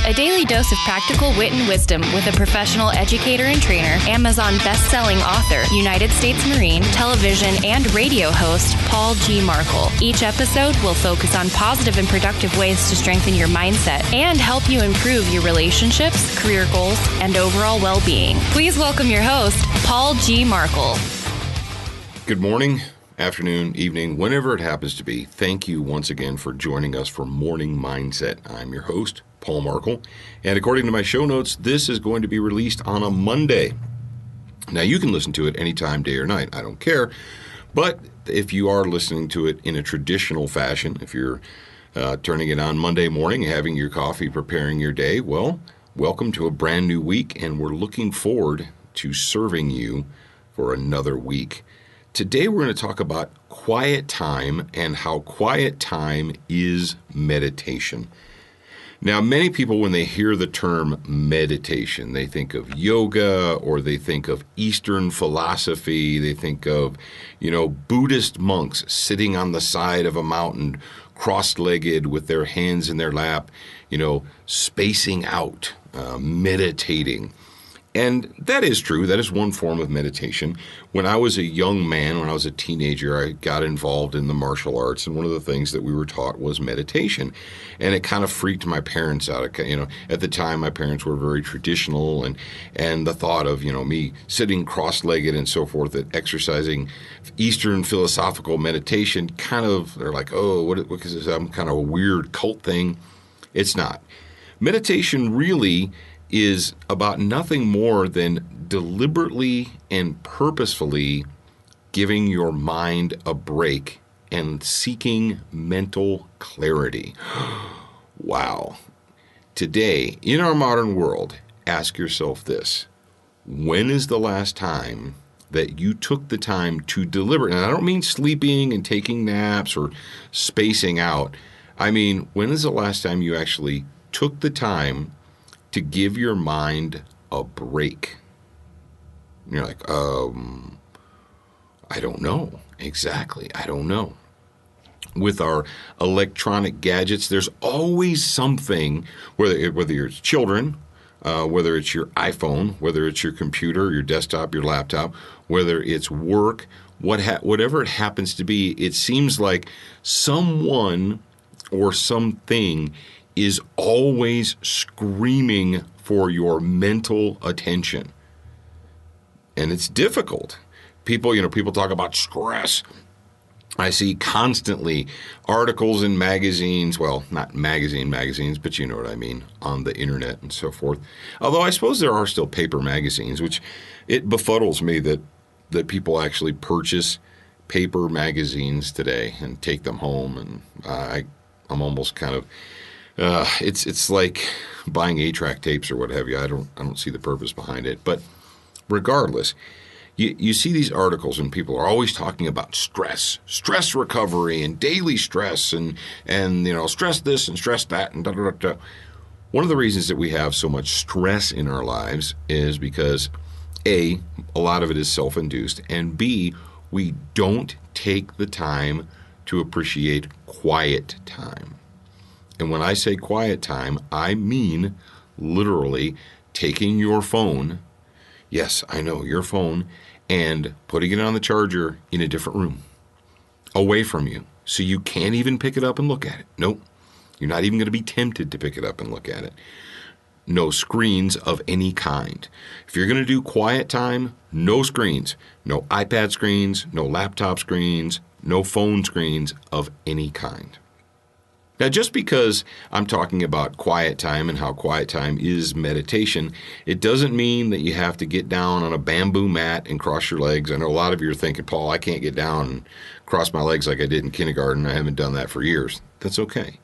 A daily dose of practical wit and wisdom with a professional educator and trainer, Amazon best-selling author, United States Marine, television and radio host, Paul G. Markel. Each episode will focus on positive and productive ways to strengthen your mindset and help you improve your relationships, career goals, and overall well-being. Please welcome your host, Paul G. Markel. Good morning, afternoon, evening, whenever it happens to be. Thank you once again for joining us for Morning Mindset. I'm your host, Paul Markel, and according to my show notes, this is going to be released on a Monday. Now, you can listen to it anytime, day or night. I don't care. But if you are listening to it in a traditional fashion, if you're turning it on Monday morning, having your coffee, preparing your day, well, welcome to a brand new week, and we're looking forward to serving you for another week. Today, we're going to talk about quiet time and how quiet time is meditation. Now, many people, when they hear the term meditation, they think of yoga or they think of Eastern philosophy. They think of, Buddhist monks sitting on the side of a mountain, cross-legged with their hands in their lap, spacing out, meditating. And that is true. That is one form of meditation. When I was a young man, when I was a teenager, I got involved in the martial arts, and one of the things that we were taught was meditation. And it kind of freaked my parents out. At the time, my parents were very traditional, and the thought of, me sitting cross-legged and so forth, that exercising Eastern philosophical meditation, they're like, oh, what is this? Some kind of a weird cult thing. It's not. Meditation really is about nothing more than deliberately and purposefully giving your mind a break and seeking mental clarity. Wow. Today, in our modern world, ask yourself this. When is the last time that you took the time to deliberate, and I don't mean sleeping and taking naps or spacing out. I mean, when is the last time you actually took the time to give your mind a break? You're like, I don't know. Exactly, I don't know. With our electronic gadgets, there's always something, whether it's children, whether it's your iPhone, whether it's your computer, your desktop, your laptop, whether it's work, whatever it happens to be, it seems like someone or something is always screaming for your mental attention. And it's difficult. People talk about stress. I see constantly articles in magazines, well, not magazines, but you know what I mean, on the internet and so forth. Although I suppose there are still paper magazines, which it befuddles me that people actually purchase paper magazines today and take them home. And I'm almost kind of, it's like buying 8-track tapes or what have you. I don't see the purpose behind it. But regardless, you see these articles and people are always talking about stress recovery and daily stress and stress this and stress that and da da da da. One of the reasons that we have so much stress in our lives is because A, a lot of it is self-induced, and B, we don't take the time to appreciate quiet time. And when I say quiet time, I mean literally taking your phone, yes, I know, your phone, and putting it on the charger in a different room, away from you, so you can't even pick it up and look at it. Nope, you're not even going to be tempted to pick it up and look at it. No screens of any kind. If you're going to do quiet time, no screens, no iPad screens, no laptop screens, no phone screens of any kind. Now, just because I'm talking about quiet time and how quiet time is meditation, it doesn't mean that you have to get down on a bamboo mat and cross your legs. I know a lot of you are thinking, Paul, I can't get down and cross my legs like I did in kindergarten. I haven't done that for years. That's okay.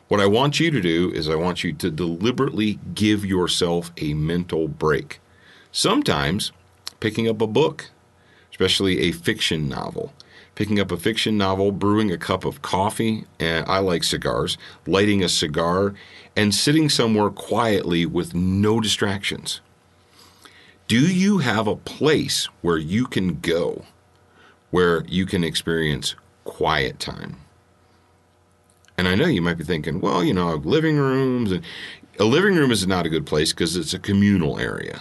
What I want you to do is I want you to deliberately give yourself a mental break. Sometimes picking up a book, especially a fiction novel. Picking up a fiction novel, brewing a cup of coffee, and I like cigars, lighting a cigar, and sitting somewhere quietly with no distractions. Do you have a place where you can go, where you can experience quiet time? And I know you might be thinking, well, I have living rooms. And a living room is not a good place because it's a communal area.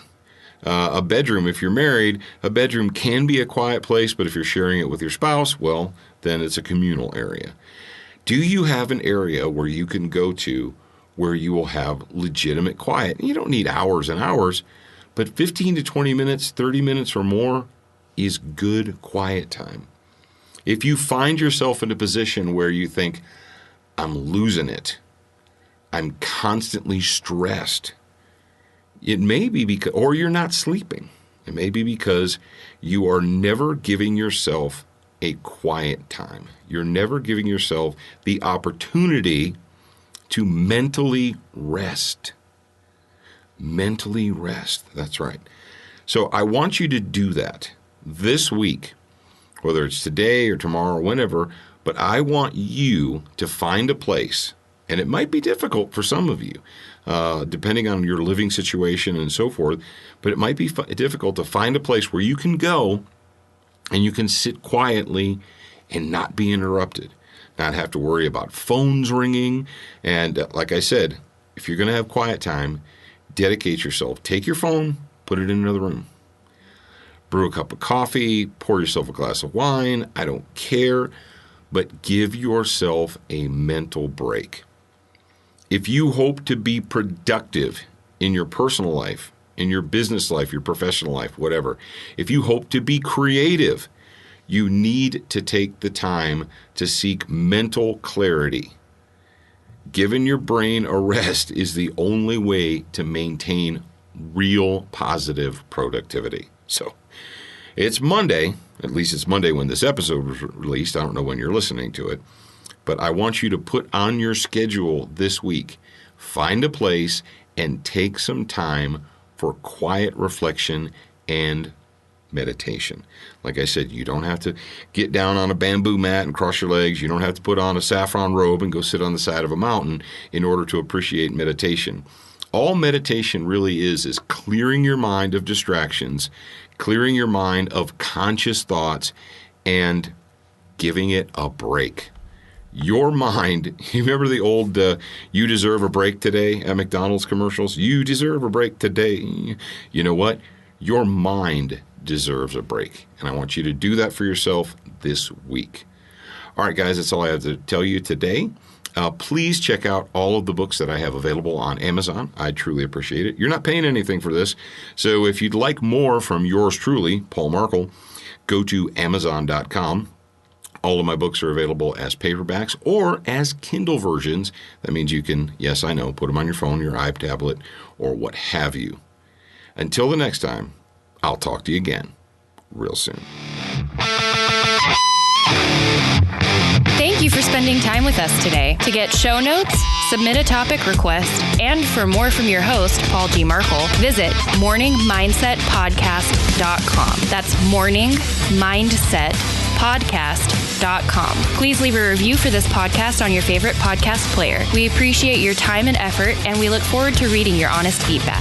A bedroom, if you're married, a bedroom can be a quiet place, but if you're sharing it with your spouse, well, then it's a communal area. Do you have an area where you can go to where you will have legitimate quiet? You don't need hours and hours, but 15 to 20 minutes, 30 minutes or more is good quiet time. If you find yourself in a position where you think, I'm losing it, I'm constantly stressed, it may be because, or you're not sleeping. It may be because you are never giving yourself a quiet time. You're never giving yourself the opportunity to mentally rest. Mentally rest. That's right. So I want you to do that this week, whether it's today or tomorrow or whenever, but I want you to find a place, and it might be difficult for some of you, depending on your living situation and so forth, but it might be difficult to find a place where you can go and you can sit quietly and not be interrupted, not have to worry about phones ringing. And like I said, if you're going to have quiet time, dedicate yourself. Take your phone, put it in another room. Brew a cup of coffee, pour yourself a glass of wine. I don't care, but give yourself a mental break. If you hope to be productive in your personal life, in your business life, your professional life, whatever, if you hope to be creative, you need to take the time to seek mental clarity. Giving your brain a rest is the only way to maintain real positive productivity. So it's Monday, at least it's Monday when this episode was released. I don't know when you're listening to it, but I want you to put on your schedule this week, find a place and take some time for quiet reflection and meditation. Like I said, you don't have to get down on a bamboo mat and cross your legs. You don't have to put on a saffron robe and go sit on the side of a mountain in order to appreciate meditation. All meditation really is clearing your mind of distractions, clearing your mind of conscious thoughts, and giving it a break. Your mind, you remember the old you deserve a break today at McDonald's commercials? You deserve a break today. You know what? Your mind deserves a break. And I want you to do that for yourself this week. All right, guys, that's all I have to tell you today. Please check out all of the books that I have available on Amazon. I truly appreciate it. You're not paying anything for this. So if you'd like more from yours truly, Paul Markel, go to Amazon.com. All of my books are available as paperbacks or as Kindle versions. That means you can, yes, I know, put them on your phone, your iPad, or what have you. Until the next time, I'll talk to you again real soon. Thank you for spending time with us today. To get show notes, submit a topic request, and for more from your host, Paul G. Markel, visit morningmindsetpodcast.com. That's morningmindsetpodcast.com. Please leave a review for this podcast on your favorite podcast player. We appreciate your time and effort, and we look forward to reading your honest feedback.